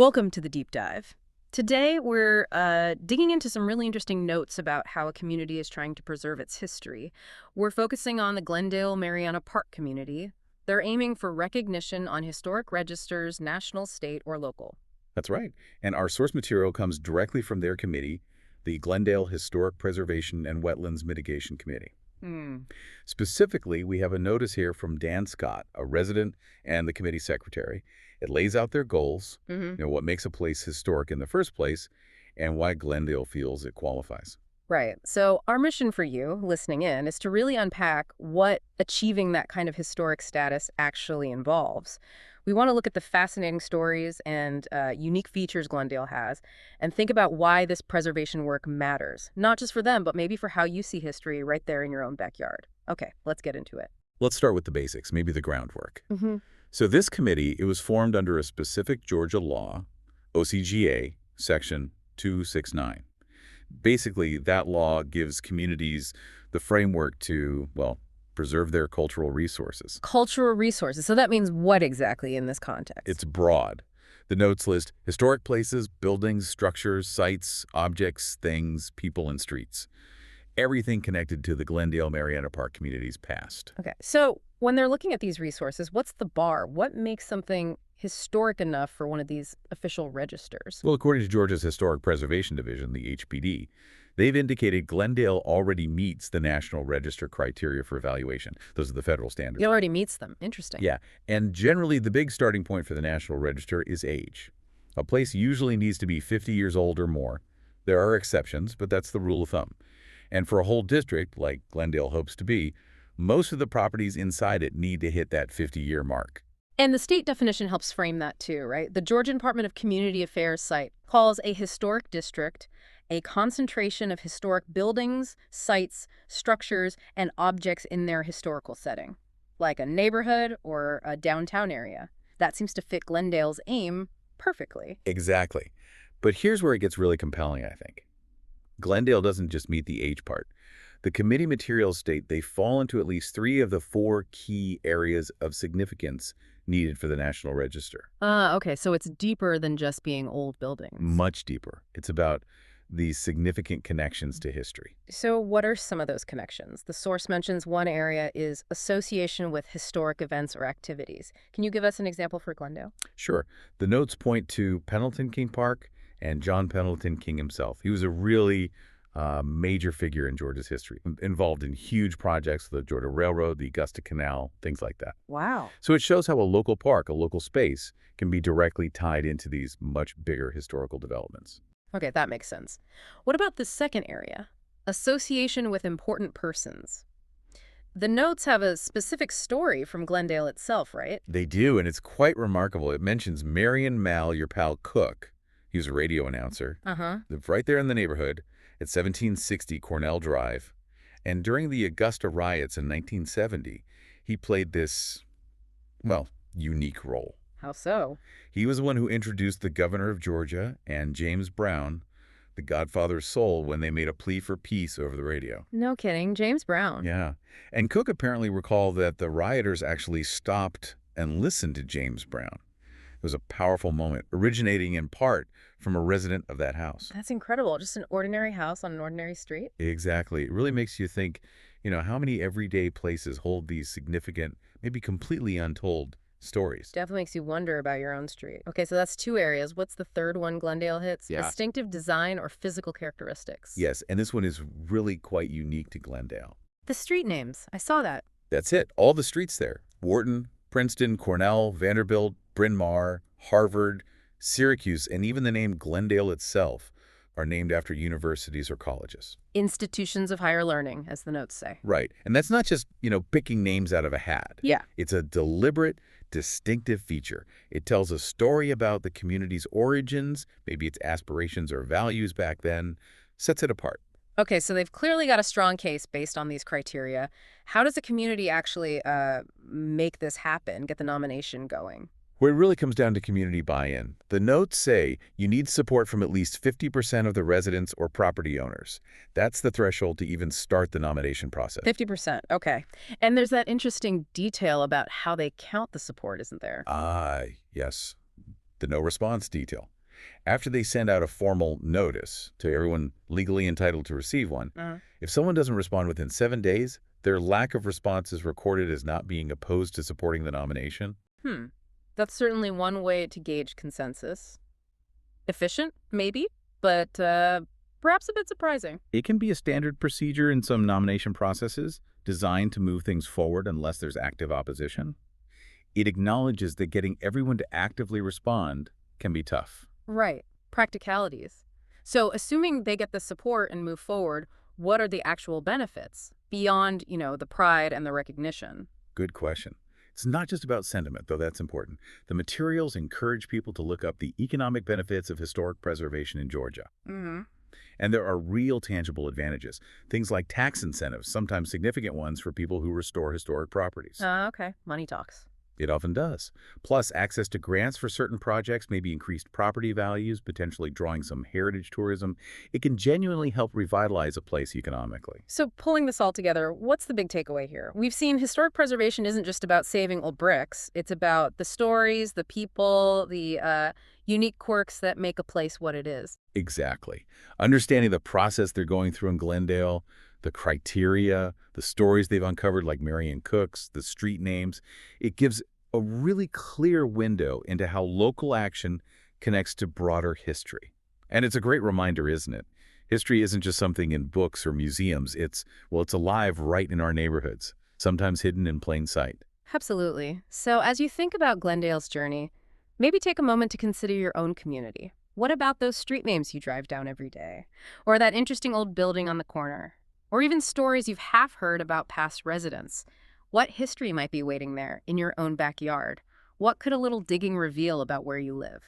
Welcome to the deep dive. Today, we're digging into some really interesting notes about how a community is trying to preserve its history. We're focusing on the Glendale Mariana Park community. They're aiming for recognition on historic registers, national, state, or local. That's right. And our source material comes directly from their committee, the Glendale Historic Preservation and Wetlands Mitigation Committee. Hmm. Specifically, we have a notice here from Dan Scott, a resident and the committee secretary. It lays out their goals, what makes a place historic in the first place, and why Glendale feels it qualifies. Right. So our mission for you, listening in, is to really unpack what achieving that kind of historic status actually involves. We want to look at the fascinating stories and unique features Glendale has and think about why this preservation work matters, not just for them, but maybe for how you see history right there in your own backyard. Okay, let's get into it. Let's start with the basics, maybe the groundwork. So this committee, it was formed under a specific Georgia law, OCGA, Section 269. Basically, that law gives communities the framework to, well, preserve their cultural resources. Cultural resources. So that means what exactly in this context? It's broad. The notes list historic places, buildings, structures, sites, objects, things, people, and streets. Everything connected to the Glendale Mariana Park community's past. Okay, so when they're looking at these resources, what's the bar? What makes something historic enough for one of these official registers? Well, according to Georgia's Historic Preservation Division, the HPD, they've indicated Glendale already meets the National Register criteria for evaluation. Those are the federal standards. It already meets them. Interesting. Yeah, and generally the big starting point for the National Register is age. A place usually needs to be 50 years old or more. There are exceptions, but that's the rule of thumb. And for a whole district, like Glendale hopes to be, most of the properties inside it need to hit that 50-year mark. And the state definition helps frame that too, right? The Georgia Department of Community Affairs site calls a historic district a concentration of historic buildings, sites, structures, and objects in their historical setting, like a neighborhood or a downtown area. That seems to fit Glendale's aim perfectly. Exactly. But here's where it gets really compelling, I think. Glendale doesn't just meet the age part. The committee materials state they fall into at least 3 of the 4 key areas of significance needed for the National Register. Okay, so it's deeper than just being old buildings. Much deeper. It's about these significant connections to history. So what are some of those connections? The source mentions one area is association with historic events or activities. Can you give us an example for Glendale? Sure. The notes point to Pendleton King Park and John Pendleton King himself. He was a really major figure in Georgia's history, involved in huge projects, the Georgia Railroad, the Augusta Canal, things like that. Wow. So it shows how a local park, a local space, can be directly tied into these much bigger historical developments. Okay, that makes sense. What about the second area? Association with important persons. The notes have a specific story from Glendale itself, right? They do, and it's quite remarkable. It mentions Marion Mal, your pal Cook. He was a radio announcer. Lived right there in the neighborhood at 1760 Cornell Drive. And during the Augusta riots in 1970, he played this, well, unique role. How so? He was the one who introduced the governor of Georgia and James Brown, the Godfather's soul, when they made a plea for peace over the radio. No kidding. James Brown. Yeah. And Cook apparently recalled that the rioters actually stopped and listened to James Brown. It was a powerful moment, originating in part from a resident of that house. That's incredible. Just an ordinary house on an ordinary street? Exactly. It really makes you think, how many everyday places hold these significant, maybe completely untold stories. Definitely makes you wonder about your own street. Okay, so that's 2 areas. What's the third one Glendale hits? Yeah. Distinctive design or physical characteristics. Yes, and this one is really quite unique to Glendale. The street names. I saw that. That's it. All the streets there. Wharton, Princeton, Cornell, Vanderbilt, Bryn Mawr, Harvard, Syracuse, and even the name Glendale itself are named after universities or colleges. Institutions of higher learning, as the notes say. Right. And that's not just, picking names out of a hat. Yeah. It's a deliberate, distinctive feature. It tells a story about the community's origins, maybe its aspirations or values back then, sets it apart. Okay, so they've clearly got a strong case based on these criteria. How does the community actually make this happen, get the nomination going? Where it really comes down to community buy-in. The notes say you need support from at least 50% of the residents or property owners. That's the threshold to even start the nomination process. 50%, okay. And there's that interesting detail about how they count the support, isn't there? Yes. the no response detail. After they send out a formal notice to everyone legally entitled to receive one, if someone doesn't respond within 7 days, their lack of response is recorded as not being opposed to supporting the nomination. Hmm. That's certainly one way to gauge consensus. Efficient, maybe, but perhaps a bit surprising. It can be a standard procedure in some nomination processes, designed to move things forward unless there's active opposition. It acknowledges that getting everyone to actively respond can be tough. Right. Practicalities. So, assuming they get the support and move forward, what are the actual benefits beyond, the pride and the recognition? Good question. It's not just about sentiment, though that's important. The materials encourage people to look up the economic benefits of historic preservation in Georgia. Mm-hmm. And there are real tangible advantages, things like tax incentives, sometimes significant ones for people who restore historic properties. Okay. Money talks. It often does. Plus, access to grants for certain projects, maybe increased property values, potentially drawing some heritage tourism. It can genuinely help revitalize a place economically. So, pulling this all together, what's the big takeaway here? We've seen historic preservation isn't just about saving old bricks. It's about the stories, the people, the unique quirks that make a place what it is. Exactly. Understanding the process they're going through in Glendale, the criteria, the stories they've uncovered like Marion Cook's, the street names, it gives a really clear window into how local action connects to broader history. And it's a great reminder, isn't it? History isn't just something in books or museums. It's alive right in our neighborhoods, sometimes hidden in plain sight. Absolutely. So, as you think about Glendale's journey, maybe take a moment to consider your own community. What about those street names you drive down every day? Or that interesting old building on the corner? Or even stories you've half heard about past residents? What history might be waiting there in your own backyard? What could a little digging reveal about where you live?